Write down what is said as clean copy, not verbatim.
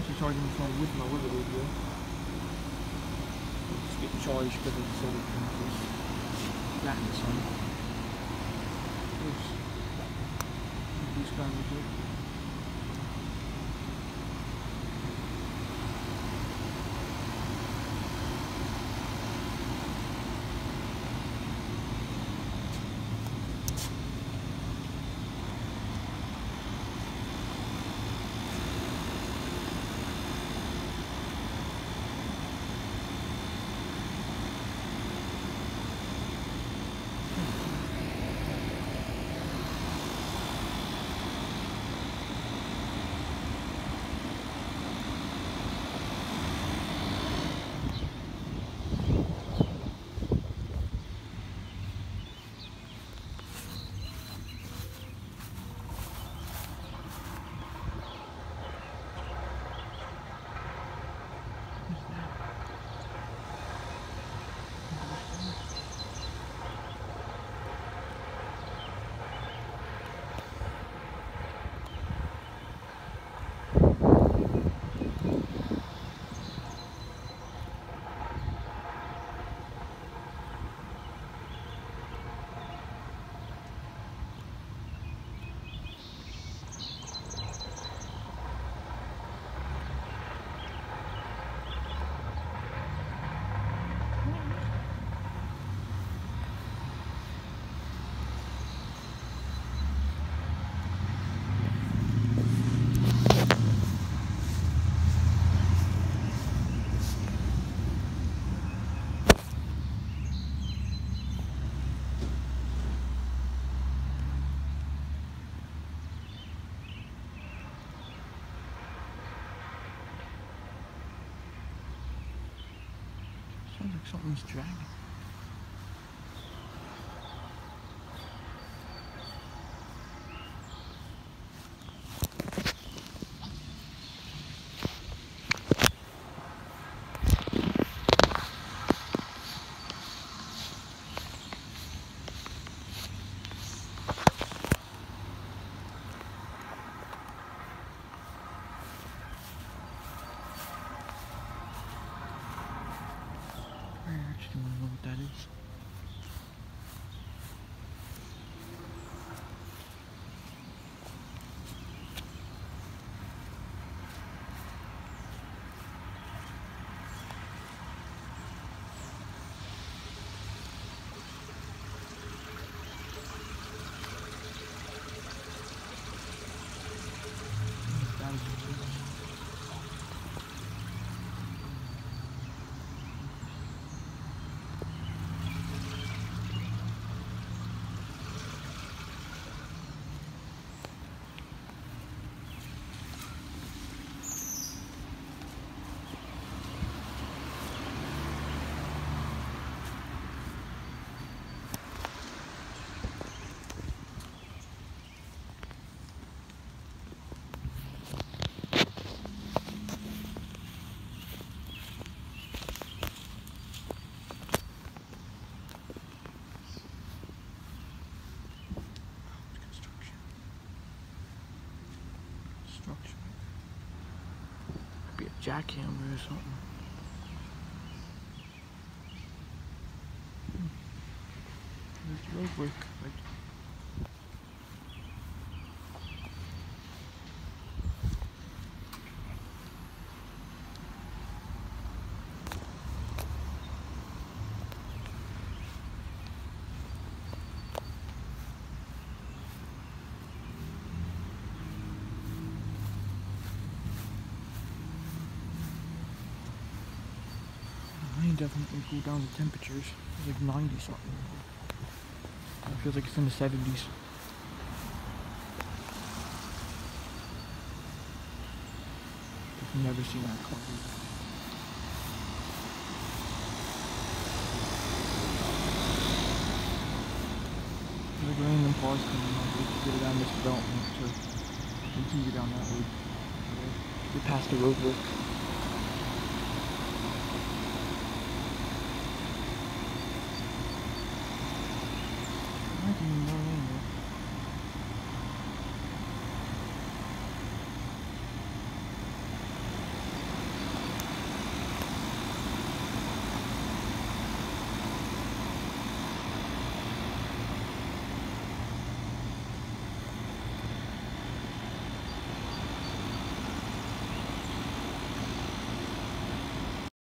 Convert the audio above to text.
actually charging my phone with my weather radio. It's getting charged because of the solar panels. That in the sun. Oops. Blue sky right there. Sounds like something's dragging. I actually want to know what that is. That is structure. Could be a jackhammer or something. There's road work right. Rain definitely cooled down the temperatures. It's like 90 something. It feels like it's in the 70s. I've never seen that cold. Like rain and pause coming on. We can get it down this development, so we can get down that road. Get past the road work. I didn't know.